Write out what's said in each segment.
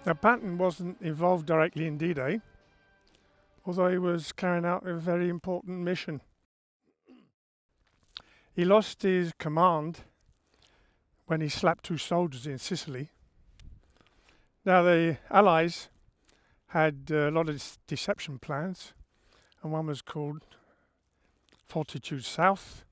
Now, Patton wasn't involved directly in D-Day, although he was carrying out a very important mission. He lost his command when he slapped 2 soldiers in Sicily. Now, the Allies had a lot of deception plans, and one was called Fortitude South,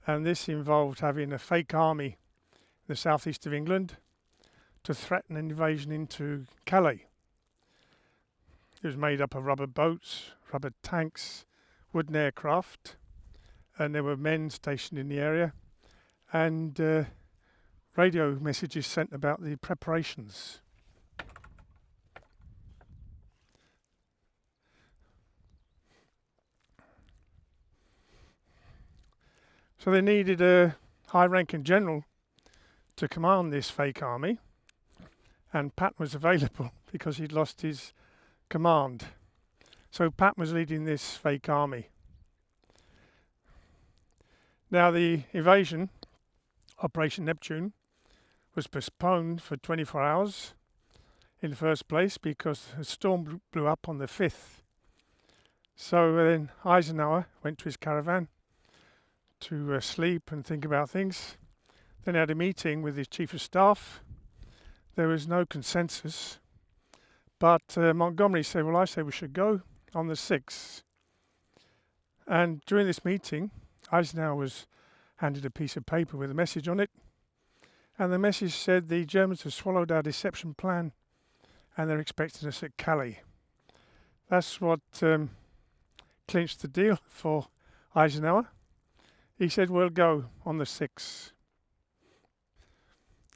and this involved having a fake army in the southeast of England to threaten an invasion into Calais. It was made up of rubber boats, rubber tanks, wooden aircraft, and there were men stationed in the area, and radio messages sent about the preparations. So they needed a high-ranking general to command this fake army, and Patton was available because he'd lost his command. So Patton was leading this fake army. Now the invasion, Operation Neptune, was postponed for 24 hours in the first place because a storm blew up on the 5th. So then Eisenhower went to his caravan to sleep and think about things. Then he had a meeting with his chief of staff. There was no consensus, but Montgomery said, well, I say we should go on the 6th. And during this meeting, Eisenhower was handed a piece of paper with a message on it, and the message said the Germans have swallowed our deception plan and they're expecting us at Calais. That's what clinched the deal for Eisenhower. He said, we'll go on the 6th.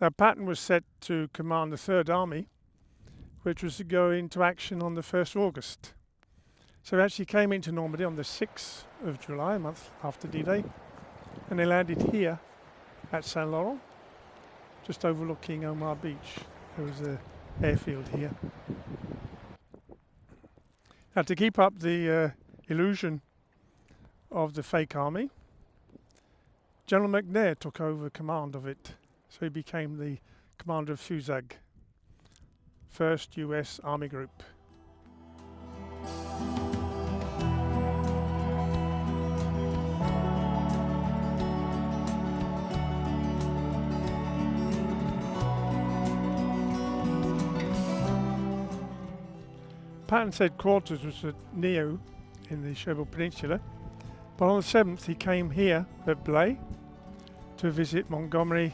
Now, Patton was set to command the 3rd Army, which was to go into action on the 1st of August. So he actually came into Normandy on the 6th of July, a month after D-Day, and they landed here at Saint-Laurent, just overlooking Omaha Beach. There was an airfield here. Now, to keep up the illusion of the fake army, General Leclerc took over command of it, so he became the commander of FUSAG, 1st US Army Group. Patton's headquarters was at Nehou in the Cherbourg Peninsula, but on the 7th he came here at Blay to visit Montgomery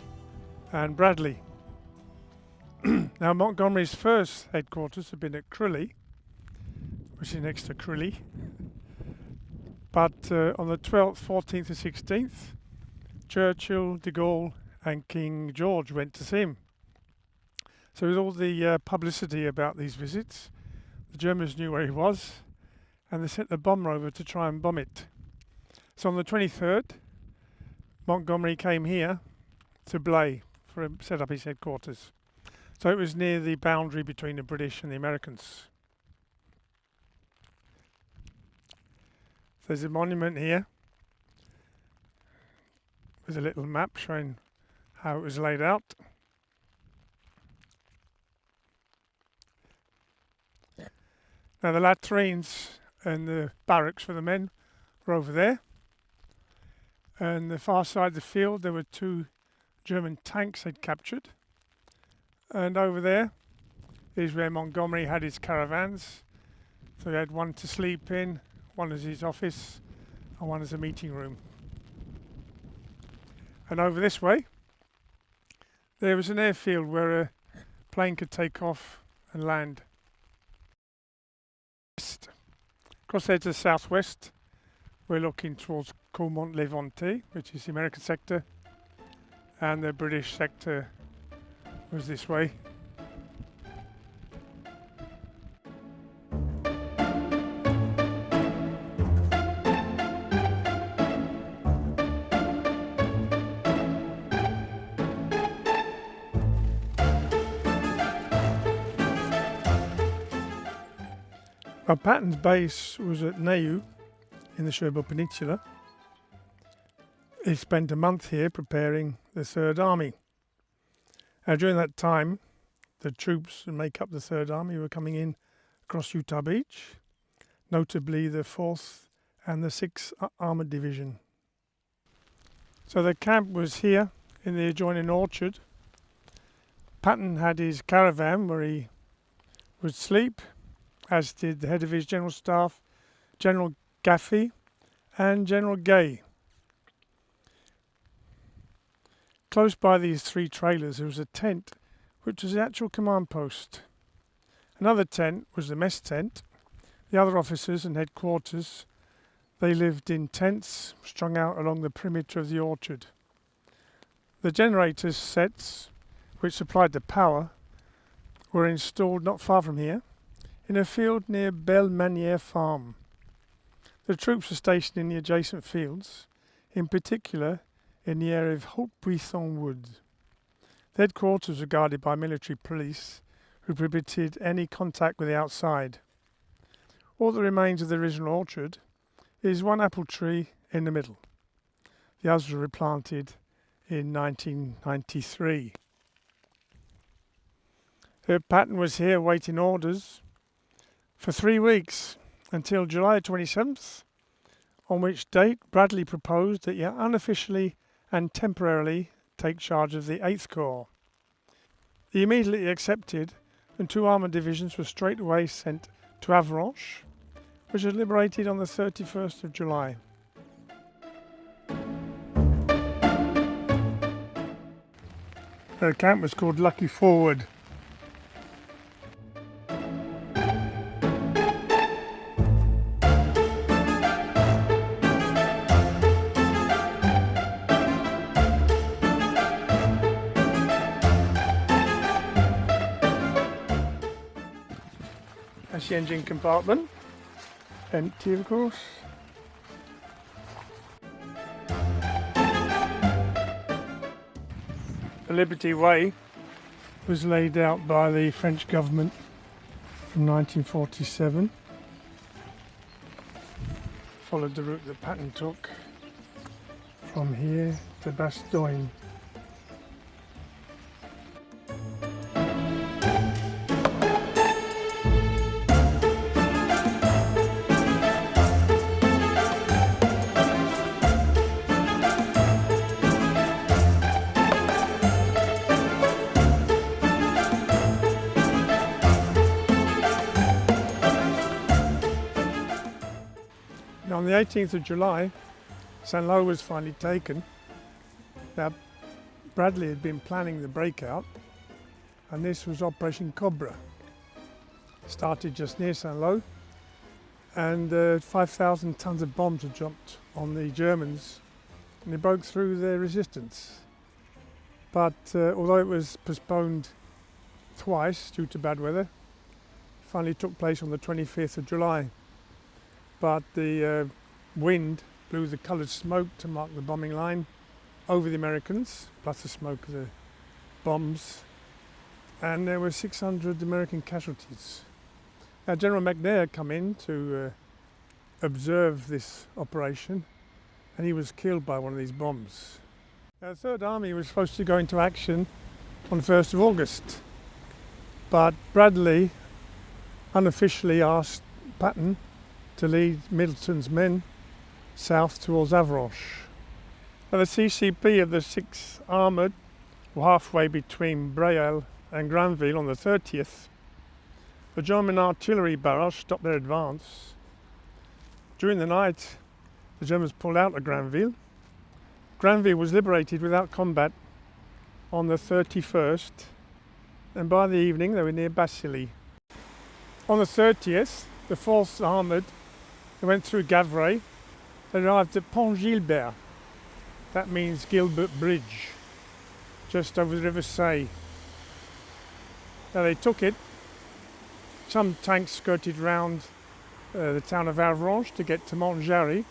and Bradley. Now, Montgomery's first headquarters had been at Crilly, which is next to Crilly, but on the 12th, 14th and 16th, Churchill, de Gaulle and King George went to see him. So with all the publicity about these visits, the Germans knew where he was, and they sent a bomber over to try and bomb it. So on the 23rd, Montgomery came here to Blay for set up his headquarters. So it was near the boundary between the British and the Americans. There's a monument here with a little map showing how it was laid out. Now the latrines and the barracks for the men were over there. And the far side of the field there were 2 German tanks they'd captured. And over there is where Montgomery had his caravans. So he had one to sleep in, one as his office, and one as a meeting room. And over this way, there was an airfield where a plane could take off and land. Across there to the southwest, we're looking towards Caumont-Levante, which is the American sector, and the British sector was this way. Now, Patton's base was at Nehou in the Cherbourg Peninsula. He spent a month here preparing the 3rd Army. Now, during that time, the troops that make up the Third Army were coming in across Utah Beach, notably the 4th and the 6th Armoured Division. So the camp was here in the adjoining orchard. Patton had his caravan where he would sleep, as did the head of his general staff, General Gaffey and General Gay. Close by these 3 trailers there was a tent which was the actual command post. Another tent was the mess tent. The other officers and headquarters, they lived in tents strung out along the perimeter of the orchard. The generator sets which supplied the power were installed not far from here in a field near Belle Manière Farm. The troops were stationed in the adjacent fields, in particular in the area of Haut-Buisson Wood. The headquarters were guarded by military police who prohibited any contact with the outside. All that remains of the original orchard is one apple tree in the middle. The others were replanted in 1993. Patton was here waiting orders for 3 weeks until July 27th, on which date Bradley proposed that he unofficially and temporarily take charge of the 8th Corps. He immediately accepted, and 2 armoured divisions were straight away sent to Avranches, which was liberated on the 31st of July. The camp was called Lucky Forward. That's the engine compartment, empty of course. The Liberty Way was laid out by the French government from 1947. Followed the route that Patton took from here to Bastogne. On the 18th of July, Saint-Lô was finally taken. Now, Bradley had been planning the breakout, and this was Operation Cobra. Started just near Saint-Lô, and 5,000 tons of bombs were dropped on the Germans, and they broke through their resistance. But although it was postponed twice due to bad weather, it finally took place on the 25th of July. But the wind blew the coloured smoke to mark the bombing line over the Americans, plus the smoke of the bombs, and there were 600 American casualties. Now General McNair had come in to observe this operation, and he was killed by one of these bombs. Now, the Third Army was supposed to go into action on the 1st of August, but Bradley unofficially asked Patton to lead Middleton's men south towards Avranches. Now, the CCP of the 6th Armoured were halfway between Braille and Granville on the 30th. The German artillery barrage stopped their advance. During the night, the Germans pulled out of Granville. Granville was liberated without combat on the 31st, and by the evening they were near Bassilly. On the 30th, the 4th Armoured, they went through Gavray. They arrived at Pont Gilbert. That means Gilbert Bridge, just over the River Seille. Now they took it. Some tanks skirted round the town of Avranches to get to Montjarry.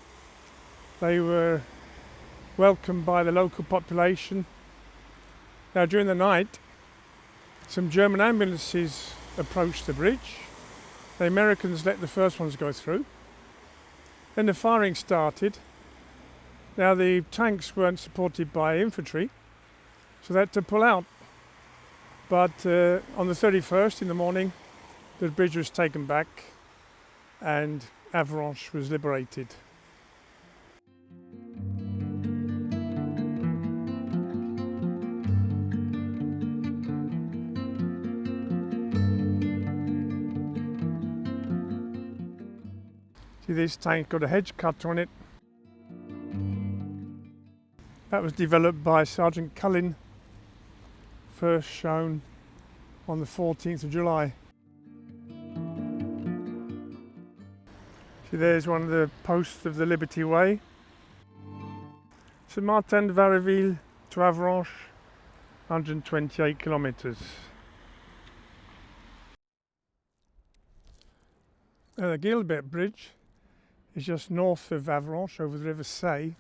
They were welcomed by the local population. Now during the night, some German ambulances approached the bridge. The Americans let the first ones go through. Then the firing started. Now the tanks weren't supported by infantry, so they had to pull out. But on the 31st in the morning, the bridge was taken back and Avranches was liberated. See, this tank got a hedge cut on it. That was developed by Sergeant Cullen, first shown on the 14th of July. See, there's one of the posts of the Liberty Way. St Martin de Varaville to Avranches, 128 kilometres. The Gilbert Bridge is just north of Avranches over the River Say.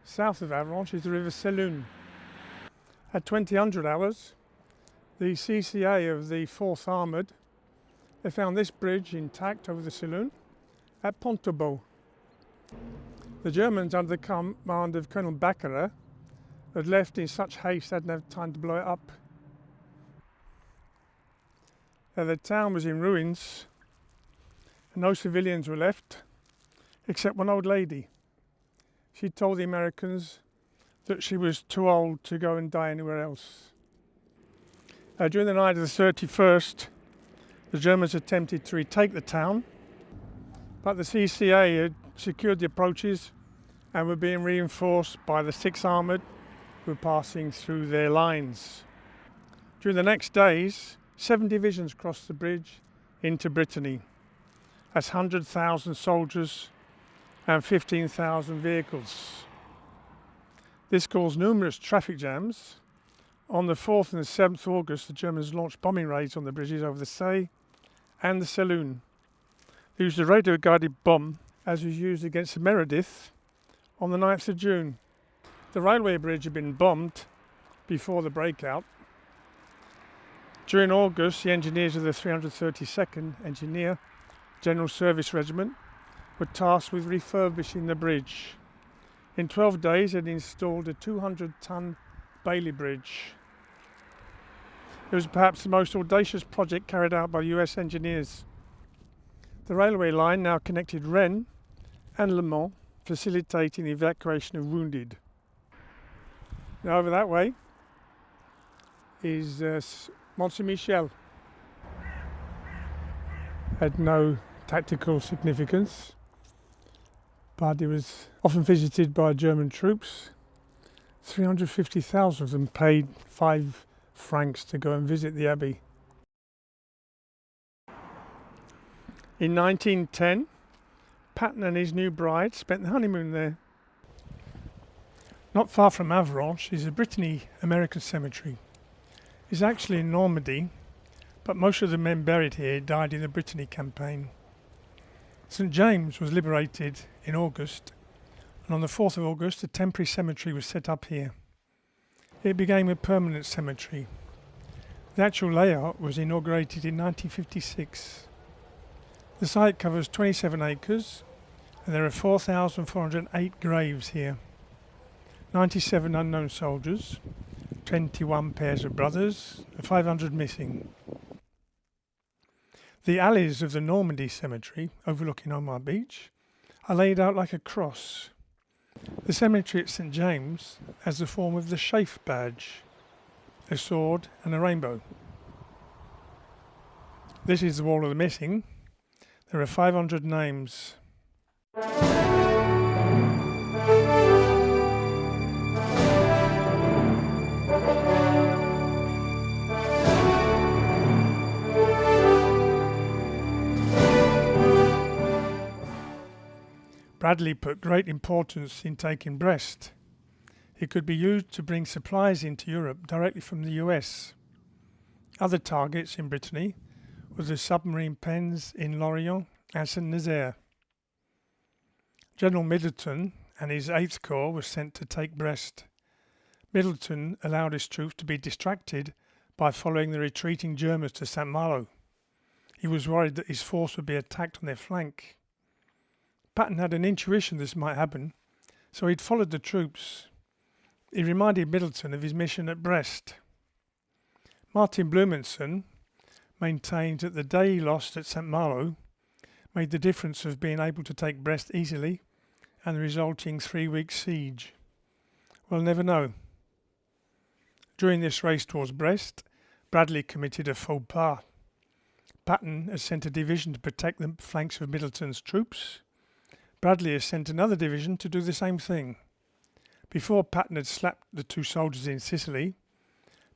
South of Avranches is the River Sélune. At 2000 hours, the CCA of the 4th Armoured, they found this bridge intact over the Sélune at Pontaubault. The Germans, under the command of Colonel Baccarat, had left in such haste they hadn't had time to blow it up. The town was in ruins, and no civilians were left, except one old lady. She told the Americans that she was too old to go and die anywhere else. During the night of the 31st, the Germans attempted to retake the town, but the CCA had secured the approaches and were being reinforced by the 6th Armoured, who were passing through their lines. During the next days, 7 divisions crossed the bridge into Brittany. That's 100,000 soldiers and 15,000 vehicles. This caused numerous traffic jams. On the 4th and the 7th August, the Germans launched bombing raids on the bridges over the Say and the Sélune. They used a radio-guided bomb, as was used against the Meredith on the 9th of June. The railway bridge had been bombed before the breakout. During August, the engineers of the 332nd Engineer General Service Regiment were tasked with refurbishing the bridge. In 12 days, they had installed a 200-ton Bailey Bridge. It was perhaps the most audacious project carried out by US engineers. The railway line now connected Rennes and Le Mont, facilitating the evacuation of wounded. Now over that way is Mont Michel. Had no tactical significance, but it was often visited by German troops. 350,000 of them paid 5 francs to go and visit the abbey. In 1910, Patton and his new bride spent the honeymoon there. Not far from Avranches is the Brittany American Cemetery. It's actually in Normandy, but most of the men buried here died in the Brittany campaign. St James was liberated in August, and on the 4th of August a temporary cemetery was set up here. It became a permanent cemetery. The actual layout was inaugurated in 1956. The site covers 27 acres and there are 4,408 graves here. 97 unknown soldiers, 21 pairs of brothers, and 500 missing. The alleys of the Normandy cemetery, overlooking Omaha beach, are laid out like a cross. The cemetery at St James has the form of the Chafe badge, a sword and a rainbow. This is the wall of the missing. There are 500 names. Bradley put great importance in taking Brest. It could be used to bring supplies into Europe directly from the US. Other targets in Brittany were the submarine pens in Lorient and Saint-Nazaire. General Middleton and his 8th Corps were sent to take Brest. Middleton allowed his troops to be distracted by following the retreating Germans to Saint-Malo. He was worried that his force would be attacked on their flank. Patton had an intuition this might happen, so he'd followed the troops. He reminded Middleton of his mission at Brest. Martin Blumenson maintained that the day lost at St. Malo made the difference of being able to take Brest easily and the resulting 3-week siege. We'll never know. During this race towards Brest, Bradley committed a faux pas. Patton has sent a division to protect the flanks of Middleton's troops. Bradley has sent another division to do the same thing. Before Patton had slapped the two soldiers in Sicily,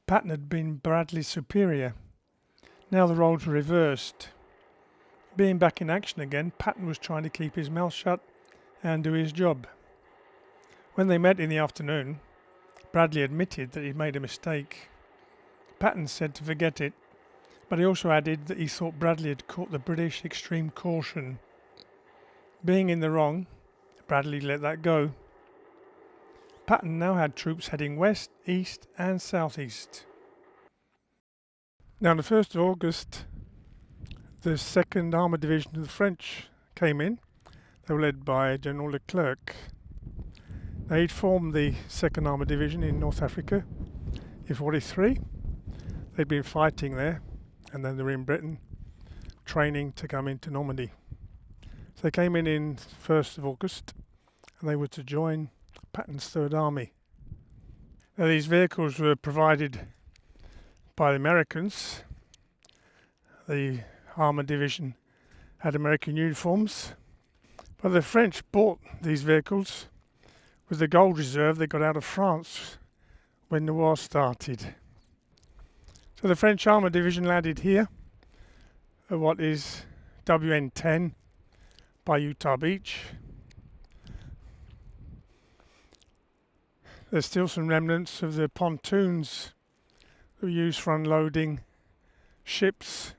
Patton had been Bradley's superior. Now the roles were reversed. Being back in action again, Patton was trying to keep his mouth shut and do his job. When they met in the afternoon, Bradley admitted that he'd made a mistake. Patton said to forget it, but he also added that he thought Bradley had caught the British extreme caution. Being in the wrong, Bradley let that go. Patton now had troops heading west, east and southeast. Now on the 1st of August, the 2nd Armoured Division of the French came in. They were led by General Leclerc. They'd formed the 2nd Armoured Division in North Africa in 43. They'd been fighting there, and then they were in Britain, training to come into Normandy. So they came in 1st of August, and they were to join Patton's 3rd Army. Now these vehicles were provided by the Americans. The Armoured Division had American uniforms, but the French bought these vehicles with the gold reserve they got out of France when the war started. So the French Armoured Division landed here at what is WN10 by Utah Beach. There's still some remnants of the pontoons that were used for unloading ships.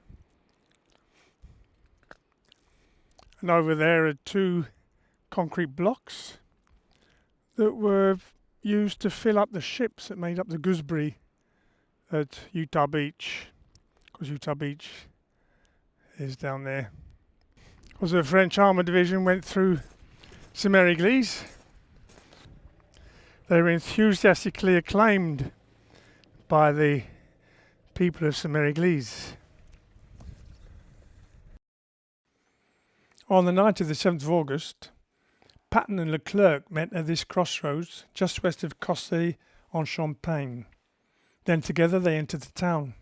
And over there are 2 concrete blocks that were used to fill up the ships that made up the gooseberry at Utah Beach, because Utah Beach is down there. Because the French Armoured Division went through Semériglis. They were enthusiastically acclaimed by the people of Semériglis. On the night of the 7th of August, Patton and Leclerc met at this crossroads just west of Cossé-en-Champagne. Then together they entered the town.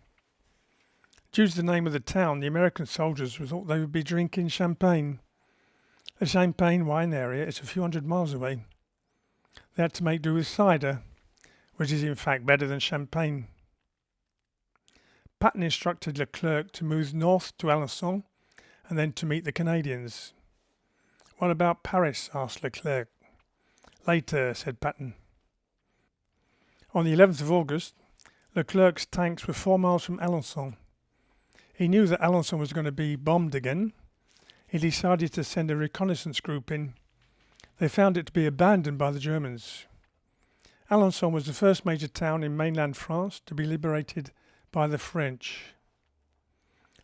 Due to the name of the town, the American soldiers thought they would be drinking champagne. The Champagne wine area is a few hundred miles away. They had to make do with cider, which is in fact better than champagne. Patton instructed Leclerc to move north to Alencon and then to meet the Canadians. "What about Paris?" asked Leclerc. "Later," said Patton. On the 11th of August, Leclerc's tanks were 4 miles from Alencon. He knew that Alencon was going to be bombed again. He decided to send a reconnaissance group in. They found it to be abandoned by the Germans. Alencon was the first major town in mainland France to be liberated by the French.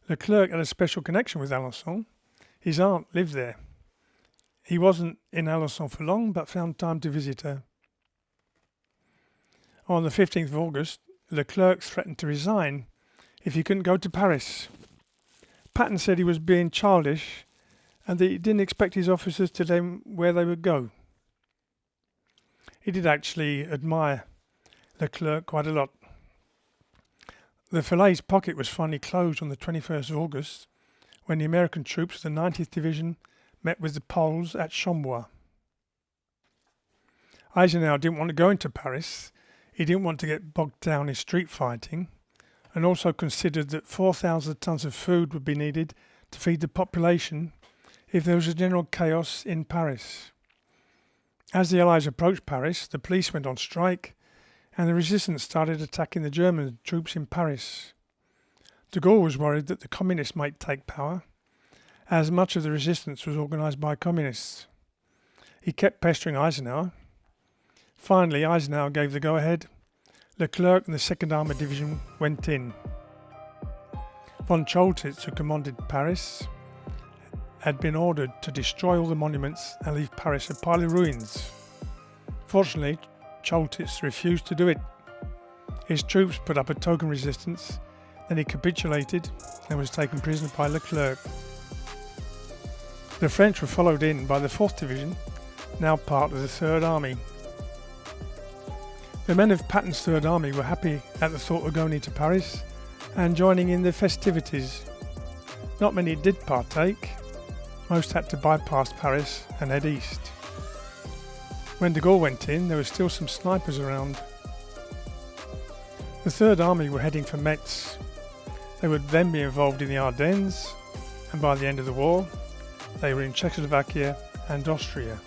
Leclerc had a special connection with Alencon. His aunt lived there. He wasn't in Alencon for long, but found time to visit her. On the 15th of August, Leclerc threatened to resign if he couldn't go to Paris. Patton said he was being childish and that he didn't expect his officers to tell him where they would go. He did actually admire Leclerc quite a lot. The Falaise pocket was finally closed on the 21st of August when the American troops of the 90th Division met with the Poles at Chambord. Eisenhower didn't want to go into Paris. He didn't want to get bogged down in street fighting, and also considered that 4,000 tons of food would be needed to feed the population if there was a general chaos in Paris. As the Allies approached Paris, the police went on strike, and the resistance started attacking the German troops in Paris. De Gaulle was worried that the communists might take power, as much of the resistance was organised by communists. He kept pestering Eisenhower. Finally, Eisenhower gave the go-ahead. Leclerc and the 2nd Armoured Division went in. Von Choltitz, who commanded Paris, had been ordered to destroy all the monuments and leave Paris a pile of ruins. Fortunately, Choltitz refused to do it. His troops put up a token resistance Then he capitulated and was taken prisoner by Leclerc. The French were followed in by the 4th Division, now part of the 3rd Army. The men of Patton's 3rd Army were happy at the thought of going into Paris and joining in the festivities. Not many did partake, most had to bypass Paris and head east. When de Gaulle went in, there were still some snipers around. The 3rd Army were heading for Metz. They would then be involved in the Ardennes, and by the end of the war, they were in Czechoslovakia and Austria.